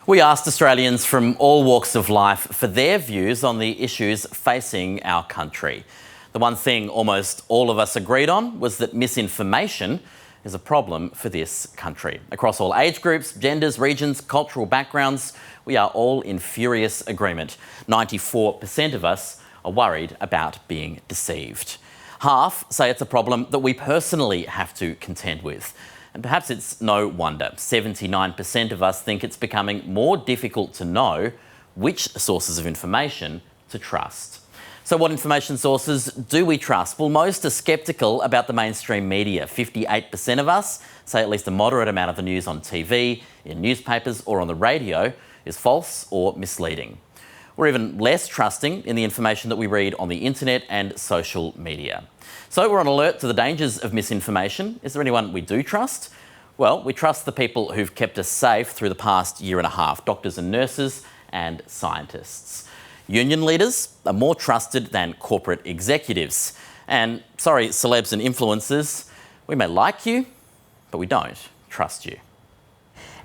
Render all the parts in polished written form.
We asked Australians from all walks of life for their views on the issues facing our country. The one thing almost all of us agreed on was that misinformation is a problem for this country. Across all age groups, genders, regions, cultural backgrounds, we are all in furious agreement. 94% of us are worried about being deceived. Half say it's a problem that we personally have to contend with. And perhaps it's no wonder. 79% of us think it's becoming more difficult to know which sources of information to trust. So what information sources do we trust? Well, most are sceptical about the mainstream media. 58% of us say at least a moderate amount of the news on TV, in newspapers or on the radio is false or misleading. We're even less trusting in the information that we read on the internet and social media. So we're on alert to the dangers of misinformation. Is there anyone we do trust? Well, we trust the people who've kept us safe through the past year and a half, doctors and nurses and scientists. Union leaders are more trusted than corporate executives. And sorry, celebs and influencers, we may like you, but we don't trust you.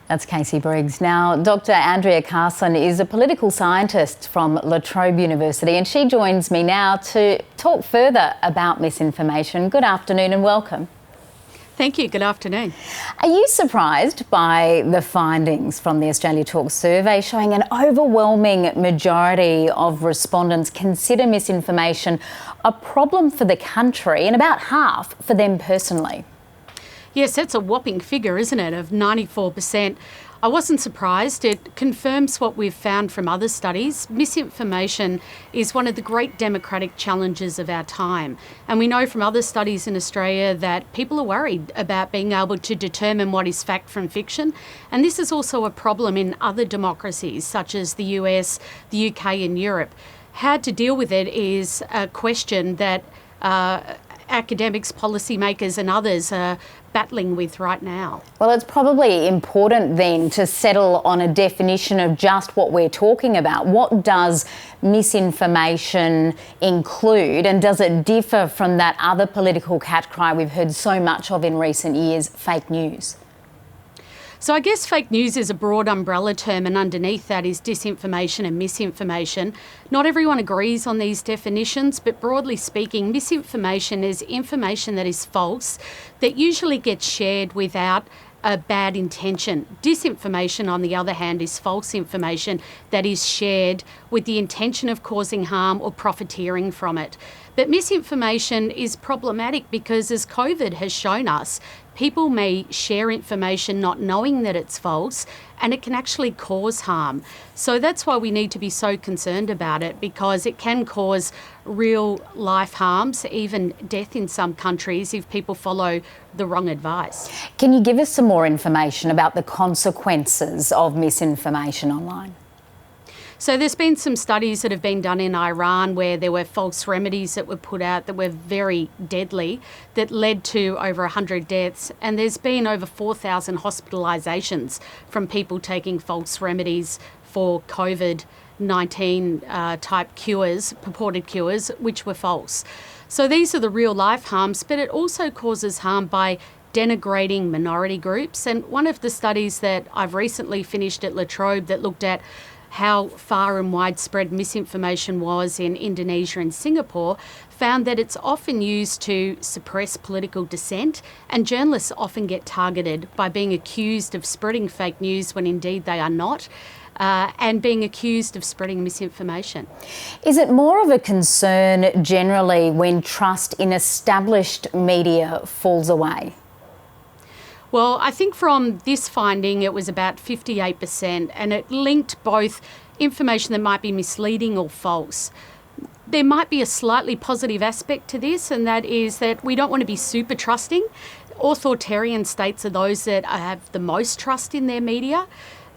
That's Casey Briggs. Now, Dr. Andrea Carson is a political scientist from La Trobe University, and she joins me now to talk further about misinformation. Good afternoon and welcome. Thank you. Good afternoon. Are you surprised by the findings from the Australia Talks survey showing an overwhelming majority of respondents consider misinformation a problem for the country and about half for them personally? Yes, that's a whopping figure, isn't it, of 94%. I wasn't surprised. It confirms what we've found from other studies. Misinformation is one of the great democratic challenges of our time. And we know from other studies in Australia that people are worried about being able to determine what is fact from fiction. And this is also a problem in other democracies, such as the US, the UK and Europe. How to deal with it is a question that academics, policymakers and others are battling with right now. Well, it's probably important then to settle on a definition of just what we're talking about. What does misinformation include, and does it differ from that other political cat cry we've heard so much of in recent years, fake news? So I guess fake news is a broad umbrella term, and underneath that is disinformation and misinformation. Not everyone agrees on these definitions, but broadly speaking, misinformation is information that is false, that usually gets shared without a bad intention. Disinformation, on the other hand, is false information that is shared with the intention of causing harm or profiteering from it. But misinformation is problematic because, as COVID has shown us, people may share information not knowing that it's false, and it can actually cause harm. So that's why we need to be so concerned about it, because it can cause real life harms, even death in some countries, if people follow the wrong advice. Can you give us some more information about the consequences of misinformation online? So there's been some studies that have been done in Iran where there were false remedies that were put out that were very deadly, that led to over 100 deaths. And there's been over 4,000 hospitalisations from people taking false remedies for COVID-19 type cures, purported cures, which were false. So these are the real life harms, but it also causes harm by denigrating minority groups. And one of the studies that I've recently finished at La Trobe that looked at how far and widespread misinformation was in Indonesia and Singapore found that it's often used to suppress political dissent, and journalists often get targeted by being accused of spreading fake news when indeed they are not, and being accused of spreading misinformation. Is it more of a concern generally when trust in established media falls away? Well, I think from this finding it was about 58%, and it linked both information that might be misleading or false. There might be a slightly positive aspect to this, and that is that we don't want to be super trusting. Authoritarian states are those that have the most trust in their media.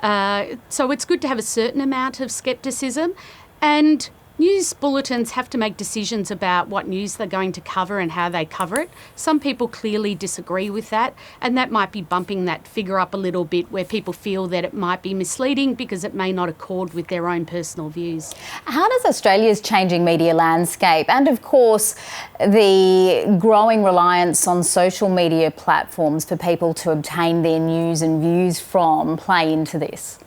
So it's good to have a certain amount of scepticism, and news bulletins have to make decisions about what news they're going to cover and how they cover it. Some people clearly disagree with that, and that might be bumping that figure up a little bit, where people feel that it might be misleading because it may not accord with their own personal views. How does Australia's changing media landscape and, of course, the growing reliance on social media platforms for people to obtain their news and views from play into this?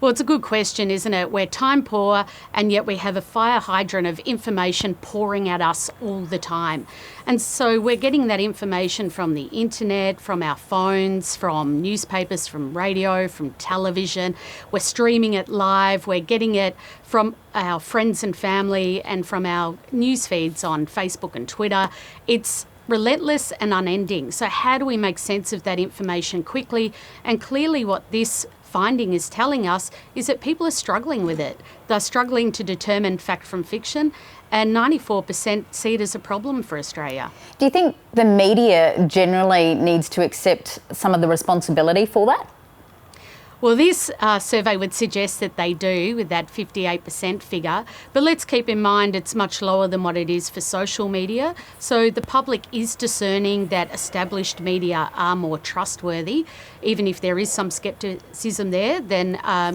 Well, it's a good question, isn't it? We're time poor, and yet we have a fire hydrant of information pouring at us all the time. And so we're getting that information from the internet, from our phones, from newspapers, from radio, from television. We're streaming it live. We're getting it from our friends and family and from our news feeds on Facebook and Twitter. It's relentless and unending. So how do we make sense of that information quickly? And clearly what this finding is telling us is that people are struggling with it. They're struggling to determine fact from fiction, and 94% see it as a problem for Australia. Do you think the media generally needs to accept some of the responsibility for that? Well, this survey would suggest that they do, with that 58% figure. But let's keep in mind it's much lower than what it is for social media. So the public is discerning that established media are more trustworthy, even if there is some scepticism there, than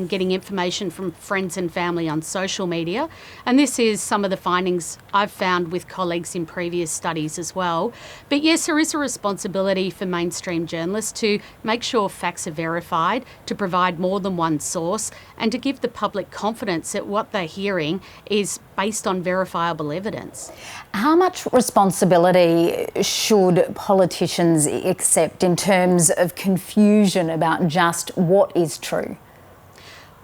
getting information from friends and family on social media. And this is some of the findings I've found with colleagues in previous studies as well. But yes, there is a responsibility for mainstream journalists to make sure facts are verified, to provide more than one source, and to give the public confidence that what they're hearing is based on verifiable evidence. How much responsibility should politicians accept in terms of confusion about just what is true?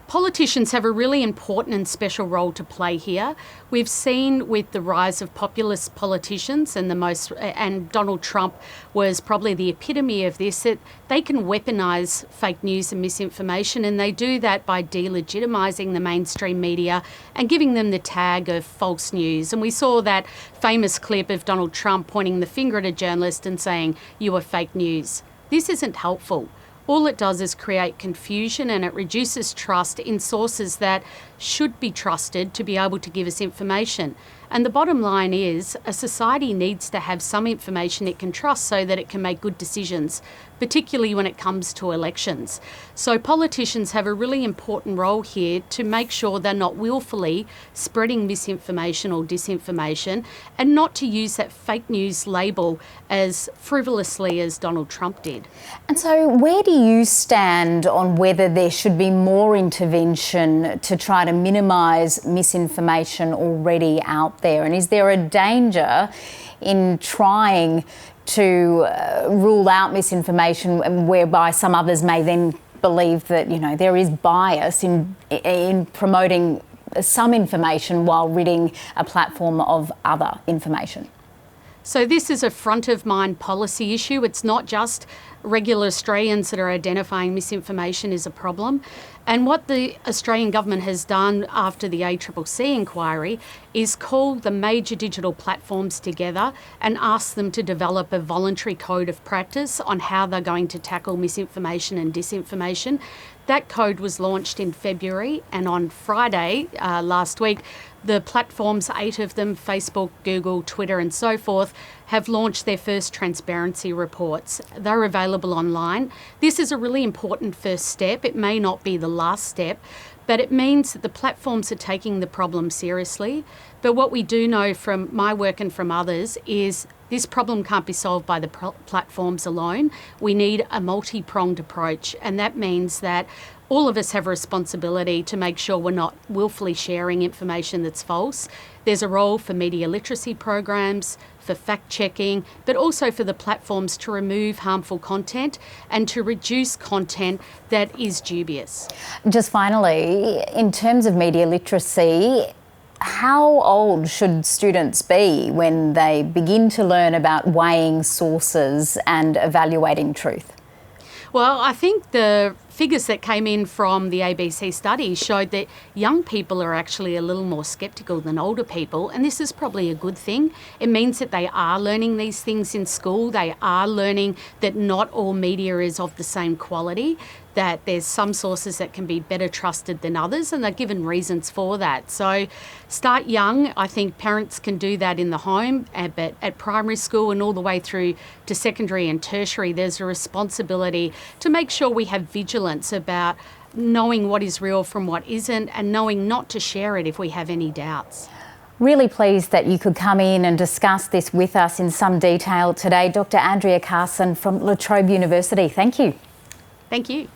Politicians have a really important and special role to play here. We've seen with the rise of populist politicians, and Donald Trump was probably the epitome of this, that they can weaponise fake news and misinformation, and they do that by delegitimising the mainstream media and giving them the tag of false news. And we saw that famous clip of Donald Trump pointing the finger at a journalist and saying, "You are fake news." This isn't helpful. All it does is create confusion, and it reduces trust in sources that should be trusted to be able to give us information. And the bottom line is a society needs to have some information it can trust so that it can make good decisions, particularly when it comes to elections. So politicians have a really important role here to make sure they're not willfully spreading misinformation or disinformation, and not to use that fake news label as frivolously as Donald Trump did. And so where do you stand on whether there should be more intervention to try to minimise misinformation already out there? And is there a danger in trying to rule out misinformation, whereby some others may then believe that, you know, there is bias in promoting some information while ridding a platform of other information? So this is a front of mind policy issue. It's not just regular Australians that are identifying misinformation as a problem. And what the Australian government has done after the ACCC inquiry is call the major digital platforms together and ask them to develop a voluntary code of practice on how they're going to tackle misinformation and disinformation. That code was launched in February, and on Friday last week, the platforms, 8 of them, Facebook, Google, Twitter and so forth, have launched their first transparency reports. They're available online. This is a really important first step. It may not be the last step, but it means that the platforms are taking the problem seriously. But what we do know from my work and from others is this problem can't be solved by the platforms alone. We need a multi-pronged approach, and that means that all of us have a responsibility to make sure we're not willfully sharing information that's false. There's a role for media literacy programs, for fact-checking, but also for the platforms to remove harmful content and to reduce content that is dubious. Just finally, in terms of media literacy, how old should students be when they begin to learn about weighing sources and evaluating truth? Well, I think the figures that came in from the ABC study showed that young people are actually a little more sceptical than older people, and this is probably a good thing. It means that they are learning these things in school. They are learning that not all media is of the same quality, that there's some sources that can be better trusted than others, and they're given reasons for that. So start young. I think parents can do that in the home, but at primary school and all the way through to secondary and tertiary, there's a responsibility to make sure we have vigilance about knowing what is real from what isn't, and knowing not to share it if we have any doubts. Really pleased that you could come in and discuss this with us in some detail today. Dr. Andrea Carson from La Trobe University, thank you. Thank you.